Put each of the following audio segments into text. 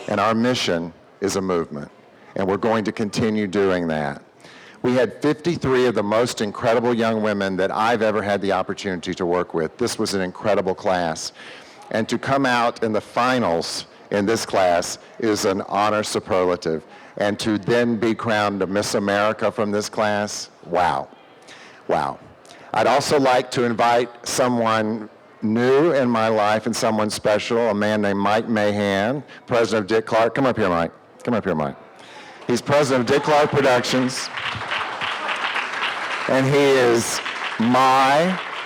And our mission is a movement, and we're going to continue doing that. We had 53 of the most incredible young women that I've ever had the opportunity to work with. This was an incredible class. And to come out in the finals in this class is an honor superlative. And to then be crowned a Miss America from this class, wow, wow. I'd also like to invite someone new in my life and someone special, a man named Mike Mahan, president of Dick Clark. Come up here, Mike. Come up here, Mike. He's president of Dick Clark Productions. And he is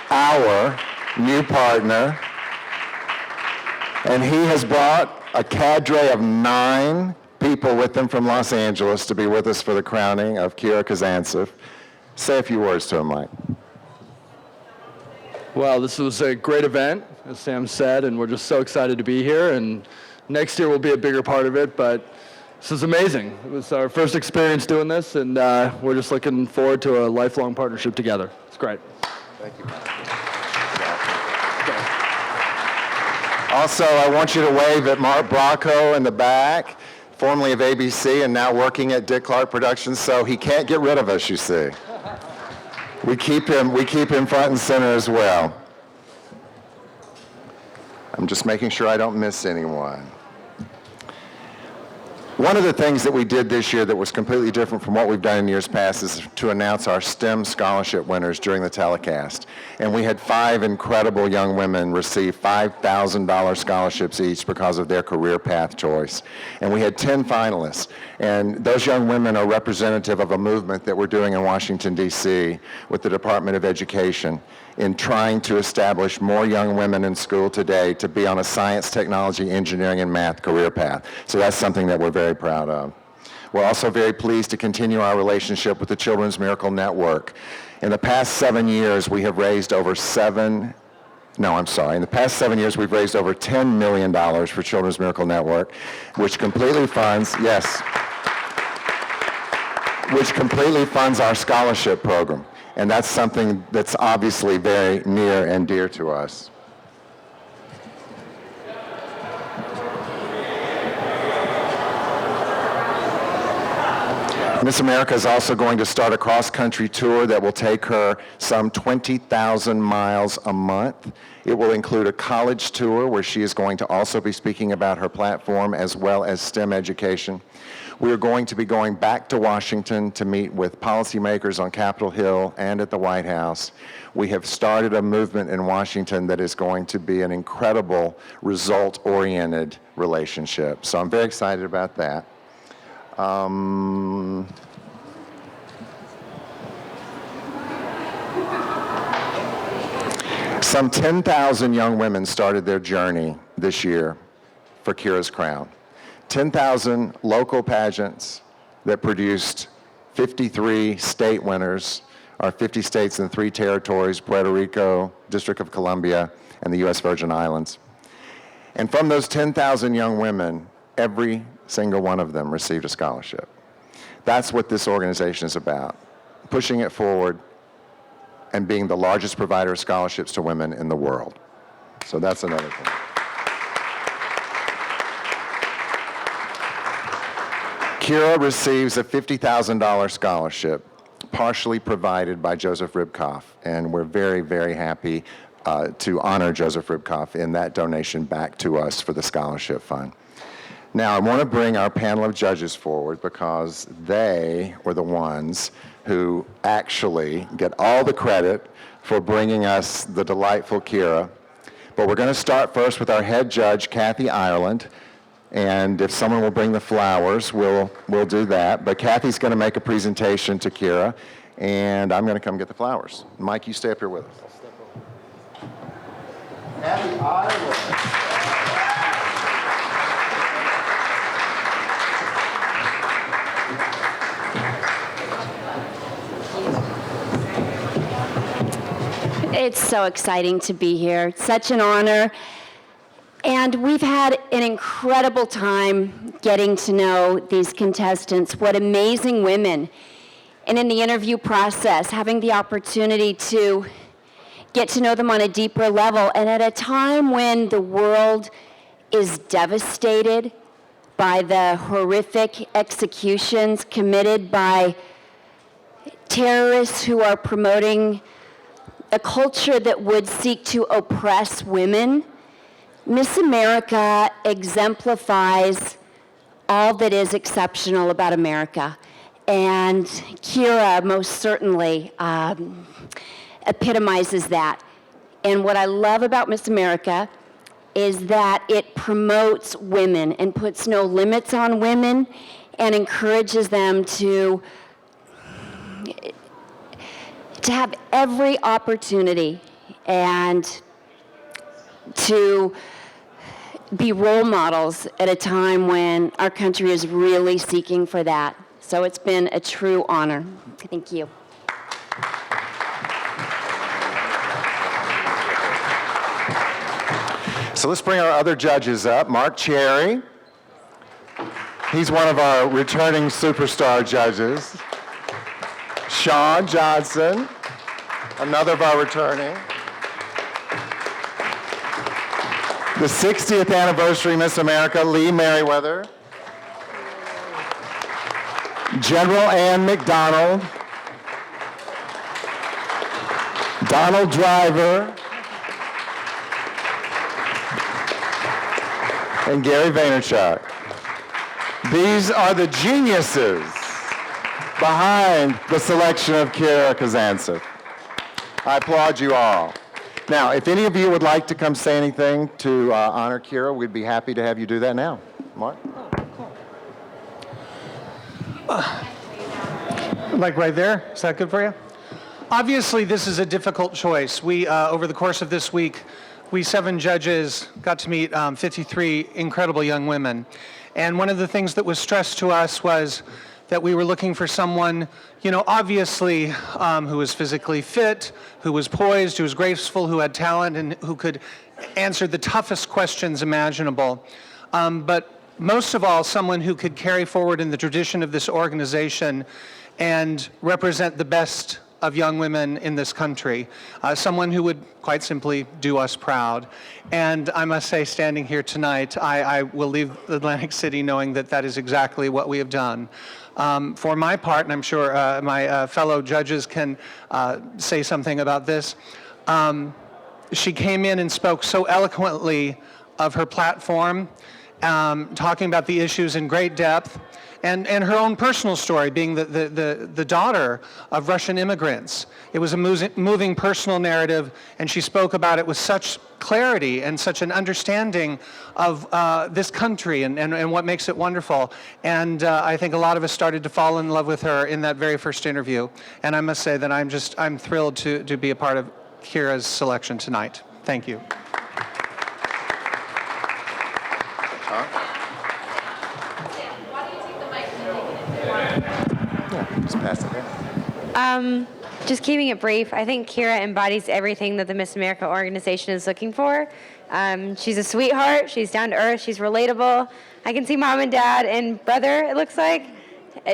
our new partner. And he has brought a cadre of 9 people with him from Los Angeles to be with us for the crowning of Kira Kazantsev. Say a few words to him, Mike. Well, this was a great event, as Sam said, and we're just so excited to be here. And next year will be a bigger part of it, but this is amazing. It was our first experience doing this, and we're just looking forward to a lifelong partnership together. It's great. Thank you. Also, I want you to wave at Mark Bracco in the back, formerly of ABC and now working at Dick Clark Productions, so he can't get rid of us, you see. We keep him front and center as well. I'm just making sure I don't miss anyone. One of the things that we did this year that was completely different from what we've done in years past is to announce our STEM scholarship winners during the telecast. And we had 5 incredible young women receive $5,000 scholarships each because of their career path choice. And we had 10 finalists. And those young women are representative of a movement that we're doing in Washington, D.C. with the Department of Education in trying to establish more young women in school today to be on a science, technology, engineering, and math career path. So that's something that we're very proud of. We're also very pleased to continue our relationship with the Children's Miracle Network. In the past 7 years, we have raised over in the past 7 years, we've raised over $10 million for Children's Miracle Network, which completely funds our scholarship program. And that's something that's obviously very near and dear to us. Miss America is also going to start a cross-country tour that will take her some 20,000 miles a month. It will include a college tour where she is going to also be speaking about her platform as well as STEM education. We are going to be going back to Washington to meet with policymakers on Capitol Hill and at the White House. We have started a movement in Washington that is going to be an incredible result-oriented relationship. So I'm very excited about that. Some 10,000 young women started their journey this year for Kira's Crown. 10,000 local pageants that produced 53 state winners, our 50 states and 3 territories, Puerto Rico, District of Columbia, and the U.S. Virgin Islands. And from those 10,000 young women, every single one of them received a scholarship. That's what this organization is about, pushing it forward and being the largest provider of scholarships to women in the world. So that's another thing. Kira receives a $50,000 scholarship, partially provided by Joseph Ribkoff, and we're very, very happy to honor Joseph Ribkoff in that donation back to us for the scholarship fund. Now, I want to bring our panel of judges forward because they were the ones who actually get all the credit for bringing us the delightful Kira. But we're going to start first with our head judge, Kathy Ireland. And if someone will bring the flowers, we'll do that. But Kathy's going to make a presentation to Kira, and I'm going to come get the flowers. Mike, you stay up here with us. Kathy Ireland. It's so exciting to be here. It's such an honor. And we've had an incredible time getting to know these contestants. What amazing women. And in the interview process, having the opportunity to get to know them on a deeper level. And at a time when the world is devastated by the horrific executions committed by terrorists who are promoting a culture that would seek to oppress women. Miss America exemplifies all that is exceptional about America. And Kira most certainly epitomizes that. And what I love about Miss America is that it promotes women and puts no limits on women and encourages them to have every opportunity and to be role models at a time when our country is really seeking for that. So it's been a true honor. Thank you. So let's bring our other judges up. Mark Cherry. He's one of our returning superstar judges. Sean Johnson, another of our returning. The 60th anniversary Miss America, Lee Merriweather. General Ann McDonald. Donald Driver. And Gary Vaynerchuk. These are the geniuses behind the selection of Kira Kazantsev. I applaud you all. Now, if any of you would like to come say anything to honor Kira, we'd be happy to have you do that now. Mark? Like right there? Is that good for you? Obviously, this is a difficult choice. We, over the course of this week, we 7 judges got to meet 53 incredible young women. And one of the things that was stressed to us was that we were looking for someone, obviously who was physically fit, who was poised, who was graceful, who had talent, and who could answer the toughest questions imaginable. But most of all, someone who could carry forward in the tradition of this organization and represent the best of young women in this country, someone who would quite simply do us proud. And I must say, standing here tonight, I will leave Atlantic City knowing that that is exactly what we have done. For my part, and I'm sure my fellow judges can say something about this, she came in and spoke so eloquently of her platform, talking about the issues in great depth, and her own personal story, being the daughter of Russian immigrants. It was a moving personal narrative, and she spoke about it with such clarity and such an understanding of this country and what makes it wonderful. And I think a lot of us started to fall in love with her in that very first interview. And I must say that I'm thrilled to be a part of Kira's selection tonight. Thank you. Just pass it there. Just keeping it brief, I think Kira embodies everything that the Miss America organization is looking for. She's a sweetheart, she's down to earth, she's relatable. I can see mom and dad and brother, it looks like,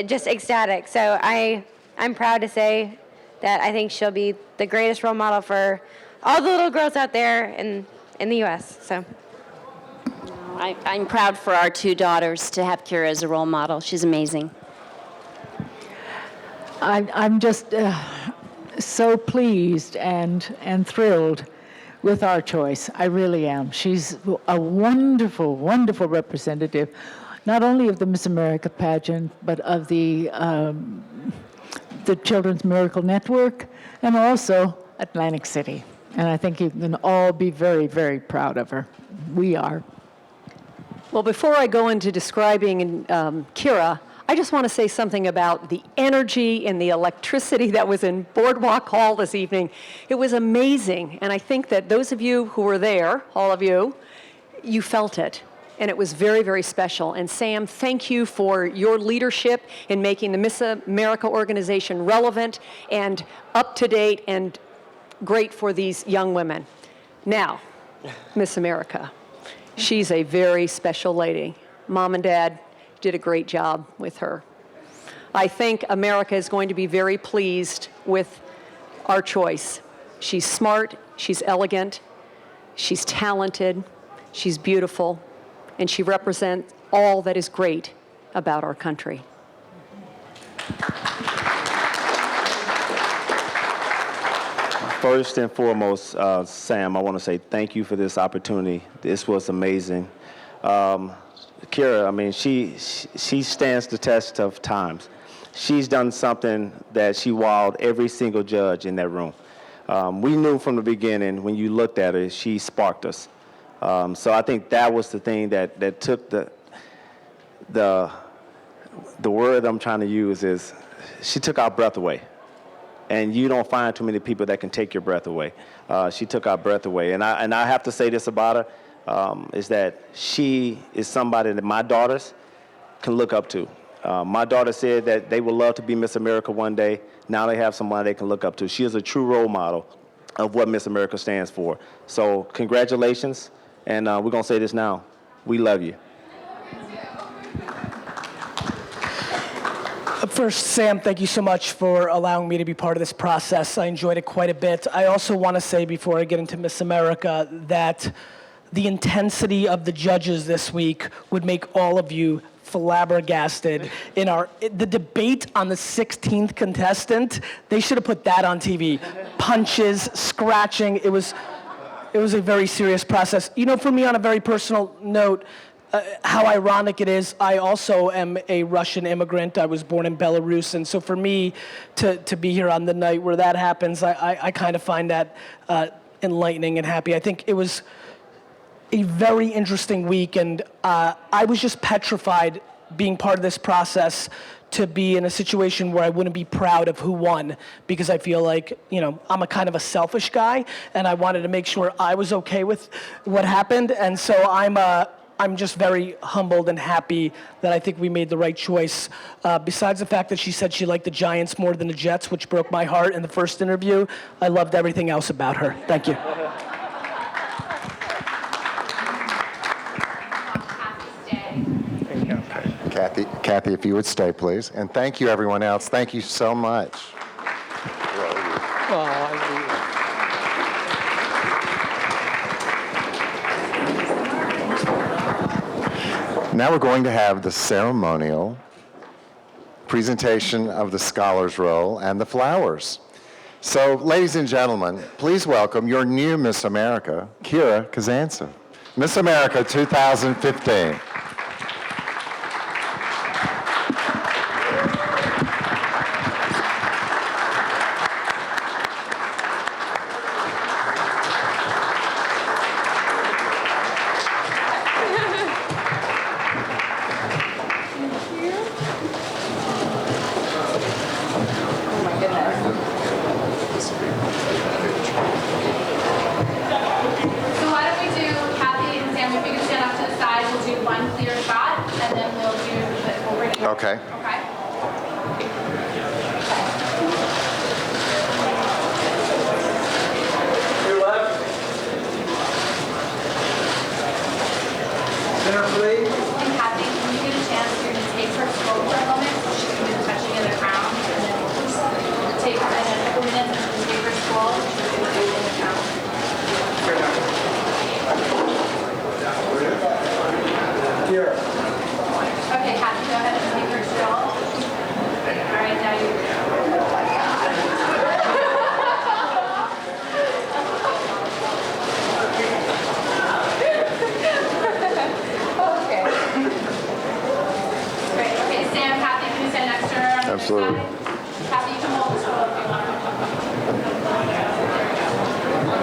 just ecstatic. So I'm proud to say that I think she'll be the greatest role model for all the little girls out there in the U.S. So. I'm proud for our 2 daughters to have Kira as a role model. She's amazing. I'm just so pleased and thrilled with our choice. I really am. She's a wonderful, wonderful representative, not only of the Miss America pageant, but of the Children's Miracle Network, and also Atlantic City. And I think you can all be very, very proud of her. We are. Well, before I go into describing Kira, I just want to say something about the energy and the electricity that was in Boardwalk Hall this evening. It was amazing, and I think that those of you who were there, all of you, you felt it, and it was very, very special. And Sam, thank you for your leadership in making the Miss America organization relevant and up to date and great for these young women. Now, Miss America. She's a very special lady. Mom and Dad did a great job with her. I think America is going to be very pleased with our choice. She's smart, she's elegant, she's talented, she's beautiful, and she represents all that is great about our country. First and foremost, Sam, I want to say thank you for this opportunity. This was amazing. Kira, I mean, she stands the test of times. She's done something that she wowed every single judge in that room. We knew from the beginning when you looked at her, she sparked us. So I think that was the thing that took the word I'm trying to use is she took our breath away. And you don't find too many people that can take your breath away. She took our breath away. And I have to say this about her, is that she is somebody that my daughters can look up to. My daughter said that they would love to be Miss America one day. Now they have somebody they can look up to. She is a true role model of what Miss America stands for. So congratulations, and we're going to say this now. We love you. First, Sam, thank you so much for allowing me to be part of this process. I enjoyed it quite a bit. I also want to say, before I get into Miss America, that the intensity of the judges this week would make all of you flabbergasted. The debate on the 16th contestant, they should have put that on TV. Punches, scratching, it was a very serious process. You know, for me, on a very personal note, how ironic it is, I also am a Russian immigrant. I was born in Belarus, and so for me to be here on the night where that happens, I kind of find that enlightening and happy. I think it was a very interesting week, and I was just petrified being part of this process to be in a situation where I wouldn't be proud of who won, because I feel like, you know, I'm a kind of a selfish guy, and I wanted to make sure I was okay with what happened, and so I'm just very humbled and happy that I think we made the right choice. Besides the fact that she said she liked the Giants more than the Jets, which broke my heart in the first interview, I loved everything else about her. Thank you. Kathy, if you would stay, please. And thank you, everyone else. Thank you so much. Now we're going to have the ceremonial presentation of the Scholars Roll and the flowers. So, ladies and gentlemen, please welcome your new Miss America, Kira Kazantsev. Miss America 2015. Okay. Okay. Your left. Center, please. And Kathy, when you get a chance, you're going to take her slow for a moment so she can do the touching of the crown. And then we'll take her in a couple minutes and we'll take her slow. She's going to do it in the crown. Here. Okay, Kathy, go ahead and take her still. All right, now you. Okay. Great. Okay, Sam, Kathy, can you stand next to her on the other Absolutely. side? Kathy, you can hold the scroll if you want.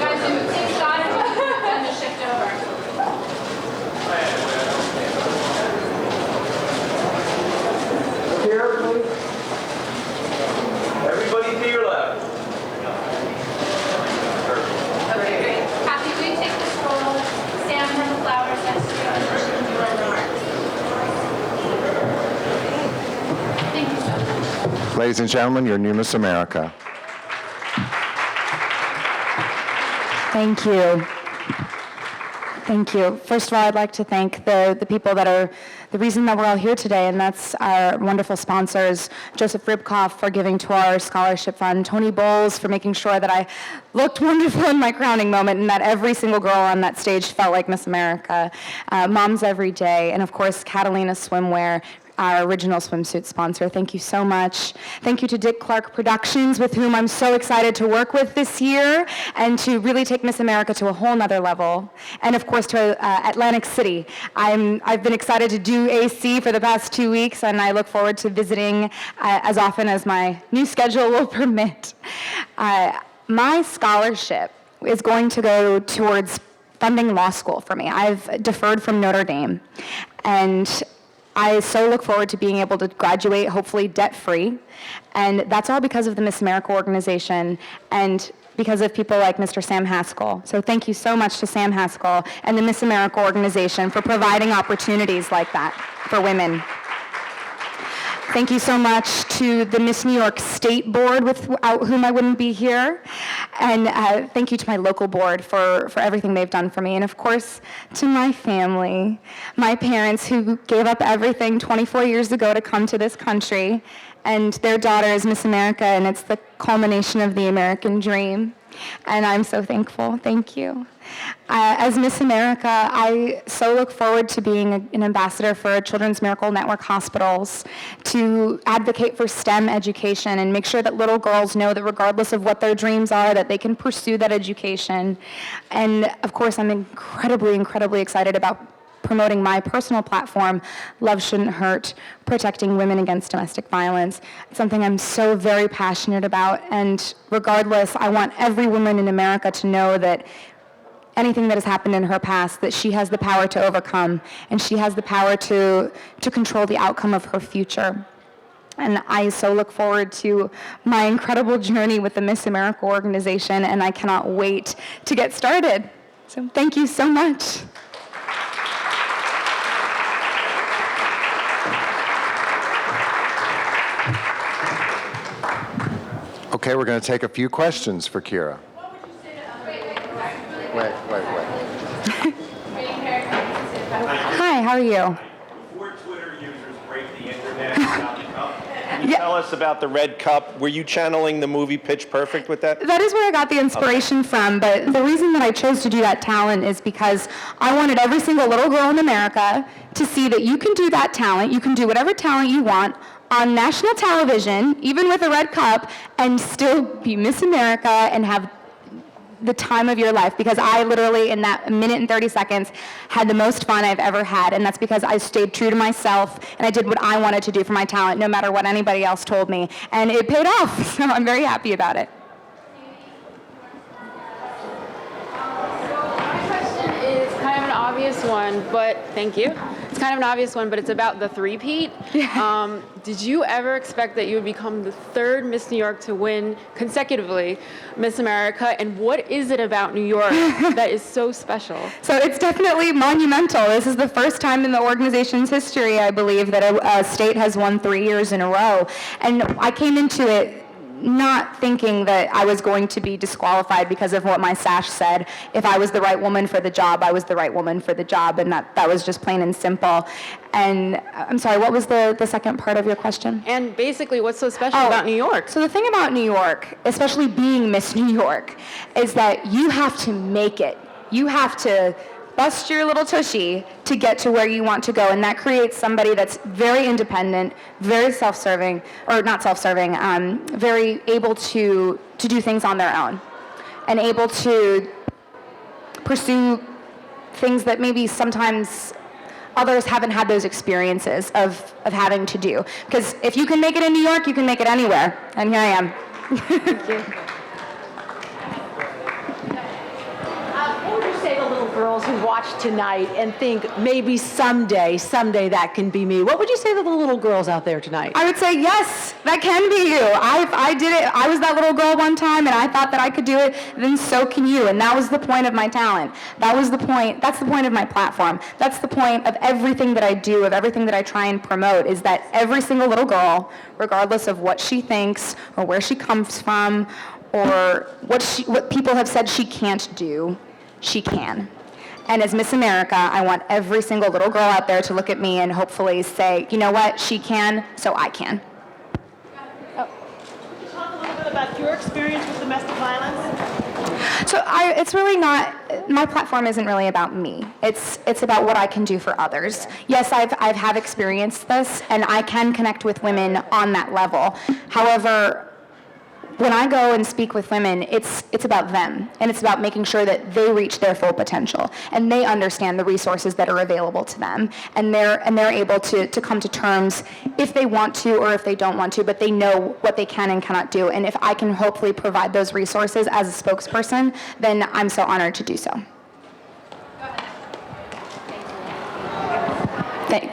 Guys, do take shot and just shift over. Here, please. Everybody to your left. Okay, great. Kathy, will you take the scroll, stand for the flowers next to you, and push them through the remarks? Thank you so much. Ladies and gentlemen, your new Miss America. Thank you. Thank you. First of all, I'd like to thank the people that are the reason that we're all here today, and that's our wonderful sponsors, Joseph Ribkoff for giving to our scholarship fund, Tony Bowles for making sure that I looked wonderful in my crowning moment and that every single girl on that stage felt like Miss America, Moms Every Day, and of course Catalina Swimwear, our original swimsuit sponsor. Thank you so much. Thank you to Dick Clark Productions, with whom I'm so excited to work with this year and to really take Miss America to a whole nother level. And of course to Atlantic City. I've been excited to do AC for the past 2 weeks, and I look forward to visiting as often as my new schedule will permit. My scholarship is going to go towards funding law school for me. I've deferred from Notre Dame, and I so look forward to being able to graduate, hopefully debt-free, and that's all because of the Miss America organization and because of people like Mr. Sam Haskell. So thank you so much to Sam Haskell and the Miss America organization for providing opportunities like that for women. Thank you so much to the Miss New York State Board, without whom I wouldn't be here. And thank you to my local board for everything they've done for me. And of course, to my family, my parents who gave up everything 24 years ago to come to this country. And their daughter is Miss America, and it's the culmination of the American dream. And I'm so thankful. Thank you. As Miss America, I so look forward to being an ambassador for Children's Miracle Network hospitals, to advocate for STEM education and make sure that little girls know that regardless of what their dreams are, that they can pursue that education. And of course, I'm incredibly, incredibly excited about promoting my personal platform, Love Shouldn't Hurt, protecting women against domestic violence. It's something I'm so very passionate about, and regardless, I want every woman in America to know that anything that has happened in her past, that she has the power to overcome, and she has the power to control the outcome of her future. And I so look forward to my incredible journey with the Miss America organization, and I cannot wait to get started. So thank you so much. Okay, we're going to take a few questions for Kira. Wait. Hi, how are you? Before Twitter users break the internet about the cup, can you tell us about the red cup? Were you channeling the movie Pitch Perfect with that? That is where I got the inspiration from, but the reason that I chose to do that talent is because I wanted every single little girl in America to see that you can do that talent, you can do whatever talent you want on national television, even with a red cup, and still be Miss America and have the time of your life, because I literally, in that minute and 30 seconds, had the most fun I've ever had, and that's because I stayed true to myself, and I did what I wanted to do for my talent, no matter what anybody else told me, and it paid off, so I'm very happy about it. My question is kind of an obvious one, but thank you. It's kind of an obvious one, but it's about the three-peat. Did you ever expect that you would become the third Miss New York to win consecutively Miss America? And what is it about New York that is so special? So it's definitely monumental. This is the first time in the organization's history, I believe, that a state has won 3 years in a row. And I came into it not thinking that I was going to be disqualified because of what my sash said. If I was the right woman for the job, I was the right woman for the job, and that was just plain and simple. And I'm sorry, what was the second part of your question? And basically, what's so special about New York? So the thing about New York, especially being Miss New York, is that you have to make it. You have to bust your little tushy to get to where you want to go, and that creates somebody that's very independent, very self-serving, or not self-serving, very able to do things on their own, and able to pursue things that maybe sometimes others haven't had those experiences of having to do. Because if you can make it in New York, you can make it anywhere, and here I am. Thank you. What would you say to little girls who watch tonight and think maybe someday that can be me? What would you say to the little girls out there tonight? I would say, yes, that can be you. I did it. I was that little girl one time, and I thought that I could do it. Then so can you. And that was the point of my talent. That was the point. That's the point of my platform. That's the point of everything that I do, of everything that I try and promote, is that every single little girl, regardless of what she thinks or where she comes from or what people have said she can't do, she can. And as Miss America, I want every single little girl out there to look at me and hopefully say, you know what, she can, so I can. Talk a little bit about your experience with domestic violence. So it's really not, my platform isn't really about me. It's about what I can do for others. Yes, I've have experienced this, and I can connect with women on that level. However, when I go and speak with women, it's about them, and it's about making sure that they reach their full potential, and they understand the resources that are available to them, and they're able to come to terms if they want to or if they don't want to, but they know what they can and cannot do. And if I can hopefully provide those resources as a spokesperson, then I'm so honored to do so.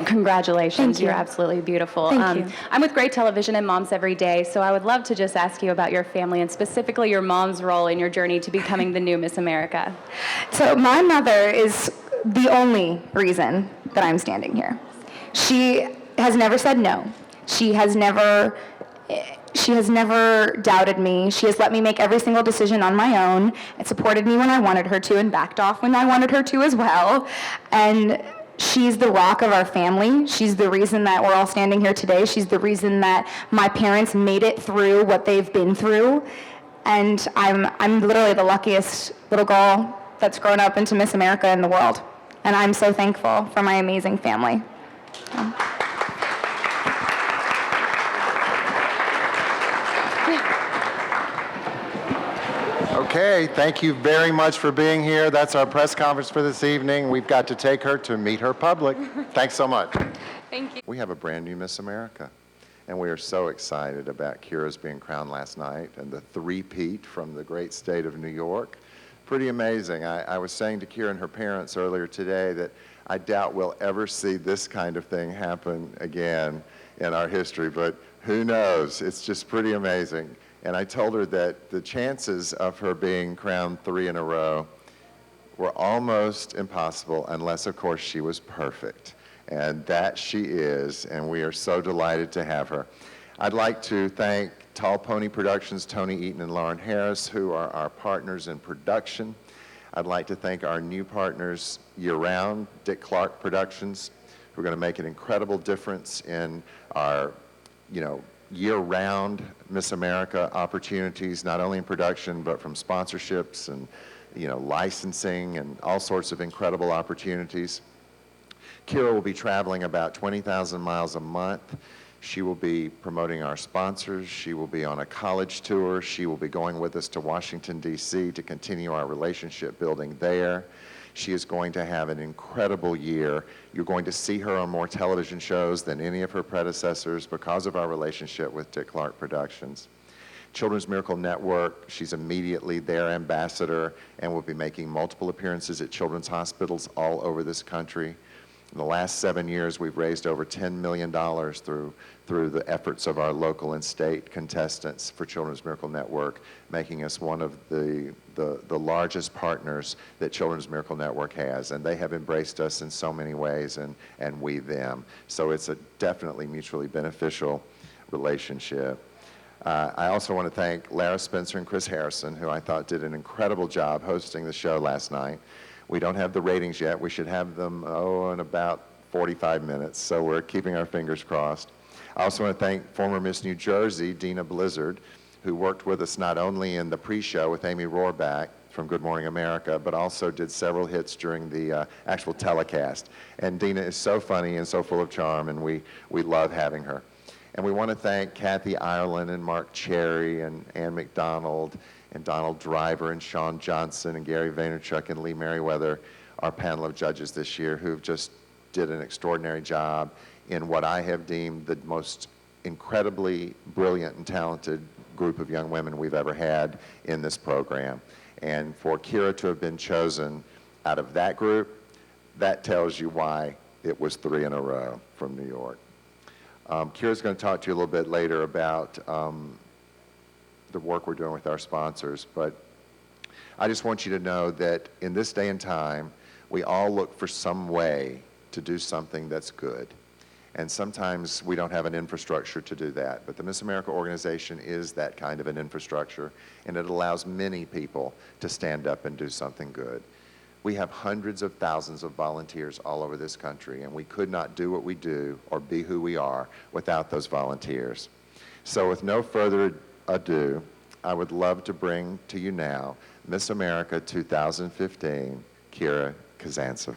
Congratulations. Thank you. You're absolutely beautiful. Thank you. I'm with Great Television and Moms Every Day, so I would love to just ask you about your family and specifically your mom's role in your journey to becoming the new Miss America. So my mother is the only reason that I'm standing here. She has never said no. She has never doubted me. She has let me make every single decision on my own and supported me when I wanted her to and backed off when I wanted her to as well. And she's the rock of our family. She's the reason that we're all standing here today. She's the reason that my parents made it through what they've been through. And I'm literally the luckiest little girl that's grown up into Miss America in the world. And I'm so thankful for my amazing family. Okay, thank you very much for being here. That's our press conference for this evening. We've got to take her to meet her public. Thanks so much. Thank you. We have a brand new Miss America, and we are so excited about Kira's being crowned last night and the three-peat from the great state of New York. Pretty amazing. I was saying to Kira and her parents earlier today that I doubt we'll ever see this kind of thing happen again in our history, but who knows? It's just pretty amazing. And I told her that the chances of her being crowned 3 in a row were almost impossible unless, of course, she was perfect. And that she is, and we are so delighted to have her. I'd like to thank Tall Pony Productions, Tony Eaton and Lauren Harris, who are our partners in production. I'd like to thank our new partners year-round, Dick Clark Productions, who are going to make an incredible difference in our, year-round Miss America opportunities, not only in production, but from sponsorships and, licensing and all sorts of incredible opportunities. Kira will be traveling about 20,000 miles a month. She will be promoting our sponsors. She will be on a college tour. She will be going with us to Washington, D.C. to continue our relationship building there. She is going to have an incredible year. You're going to see her on more television shows than any of her predecessors because of our relationship with Dick Clark Productions. Children's Miracle Network, she's immediately their ambassador and will be making multiple appearances at children's hospitals all over this country. In the last 7 years, we've raised over $10 million through the efforts of our local and state contestants for Children's Miracle Network, making us one of the largest partners that Children's Miracle Network has. And they have embraced us in so many ways, and we them. So it's a definitely mutually beneficial relationship. I also want to thank Lara Spencer and Chris Harrison, who I thought did an incredible job hosting the show last night. We don't have the ratings yet. We should have them, in about 45 minutes, so we're keeping our fingers crossed. I also want to thank former Miss New Jersey, Dina Blizzard, who worked with us not only in the pre-show with Amy Rohrback from Good Morning America, but also did several hits during the actual telecast. And Dina is so funny and so full of charm, and we love having her. And we want to thank Kathy Ireland and Mark Cherry and Ann McDonald and Donald Driver and Sean Johnson and Gary Vaynerchuk and Lee Merriweather, our panel of judges this year, who've just did an extraordinary job in what I have deemed the most incredibly brilliant and talented group of young women we've ever had in this program. And for Kira to have been chosen out of that group, that tells you why it was 3 in a row from New York. Kira's going to talk to you a little bit later about the work we're doing with our sponsors, but I just want you to know that in this day and time, we all look for some way to do something that's good. And sometimes we don't have an infrastructure to do that, but the Miss America organization is that kind of an infrastructure, and it allows many people to stand up and do something good. We have hundreds of thousands of volunteers all over this country, and we could not do what we do or be who we are without those volunteers. So with no further ado, I would love to bring to you now Miss America 2015, Kira Kazantsev.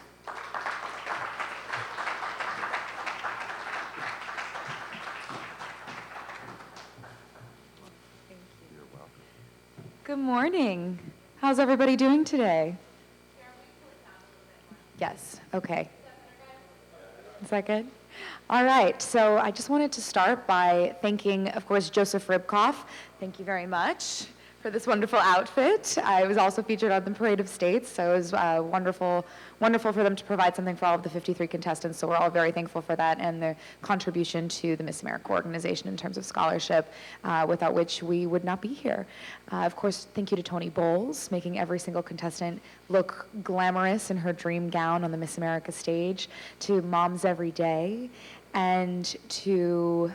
Good morning. How's everybody doing today? Yes, okay. Is that good? All right, so I just wanted to start by thanking, of course, Joseph Ribkoff. Thank you very much for this wonderful outfit. I was also featured on the Parade of States, so it was wonderful for them to provide something for all of the 53 contestants, so we're all very thankful for that and the contribution to the Miss America organization in terms of scholarship, without which we would not be here. Of course, thank you to Tony Bowles, making every single contestant look glamorous in her dream gown on the Miss America stage, to Moms Every Day, and to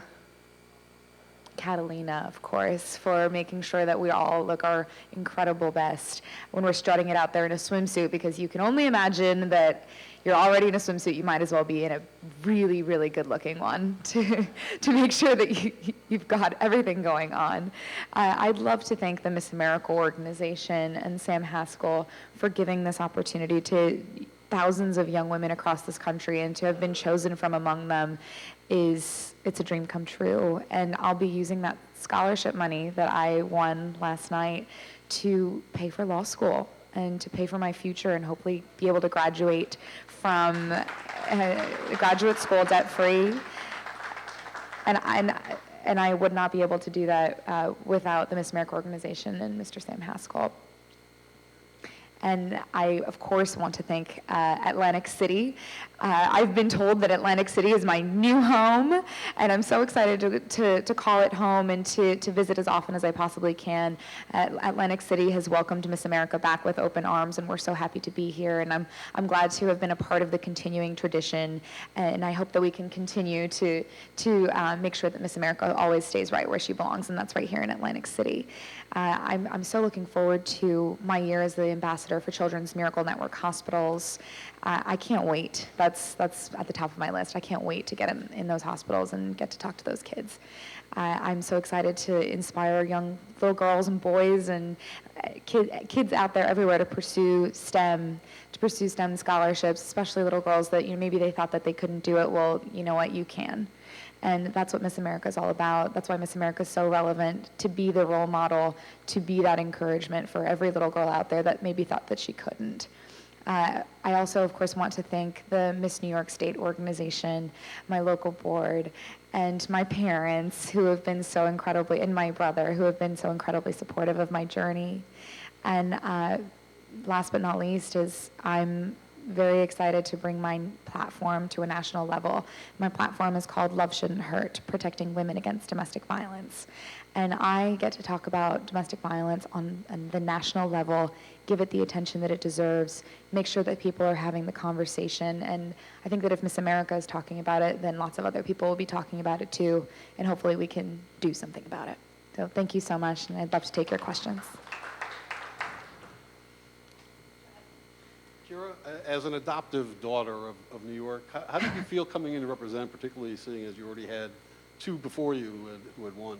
Catalina, of course, for making sure that we all look our incredible best when we're strutting it out there in a swimsuit, because you can only imagine that you're already in a swimsuit, you might as well be in a really, really good looking one to make sure that you've got everything going on. I'd love to thank the Miss America organization and Sam Haskell for giving this opportunity to thousands of young women across this country, and to have been chosen from among them it's a dream come true. And I'll be using that scholarship money that I won last night to pay for law school and to pay for my future, and hopefully be able to graduate from graduate school debt-free. And I would not be able to do that without the Miss America organization and Mr. Sam Haskell. And I, of course, want to thank Atlantic City. I've been told that Atlantic City is my new home, and I'm so excited to call it home and to visit as often as I possibly can. Atlantic City has welcomed Miss America back with open arms, and we're so happy to be here. And I'm glad to have been a part of the continuing tradition, and I hope that we can continue to make sure that Miss America always stays right where she belongs, and that's right here in Atlantic City. I'm so looking forward to my year as the ambassador for Children's Miracle Network hospitals. I can't wait. That's at the top of my list. I can't wait to get in those hospitals and get to talk to those kids. I'm so excited to inspire young little girls and boys and kids out there everywhere to pursue STEM scholarships, especially little girls that maybe they thought that they couldn't do it. Well, you know what? You can. And that's what Miss America is all about. That's why Miss America is so relevant, to be the role model, to be that encouragement for every little girl out there that maybe thought that she couldn't. I also, of course, want to thank the Miss New York State organization, my local board, and my parents, who have been so incredibly, and my brother, who have been so incredibly supportive of my journey. And last but not least is I'm very excited to bring my platform to a national level. My platform is called Love Shouldn't Hurt, Protecting Women Against Domestic Violence. And I get to talk about domestic violence on the national level, give it the attention that it deserves, make sure that people are having the conversation. And I think that if Miss America is talking about it, then lots of other people will be talking about it too, and hopefully we can do something about it. So thank you so much, and I'd love to take your questions. Kira, as an adoptive daughter of New York, how did you feel coming in to represent, particularly seeing as you already had two before you who had won?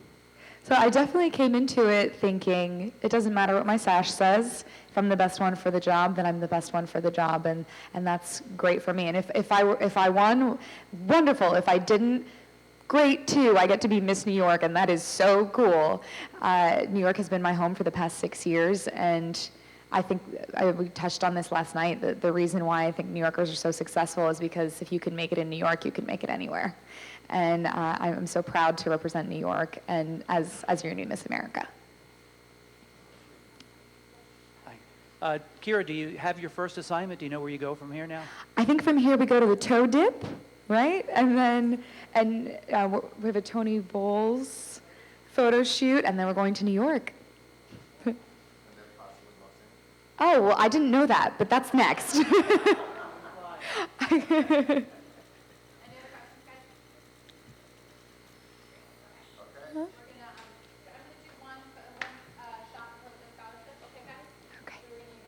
So I definitely came into it thinking, it doesn't matter what my sash says. If I'm the best one for the job, then I'm the best one for the job, and that's great for me. And if I won, wonderful. If I didn't, great too. I get to be Miss New York, and that is so cool. New York has been my home for the past 6 years, and I think we touched on this last night. The reason why I think New Yorkers are so successful is because if you can make it in New York, you can make it anywhere. And I'm so proud to represent New York and as your new Miss America. Hi. Kira, do you have your first assignment? Do you know where you go from here now? I think from here we go to the toe dip, right? And then we have a Tony Bowles photo shoot, and then we're going to New York. Oh, well, I didn't know that, but that's next.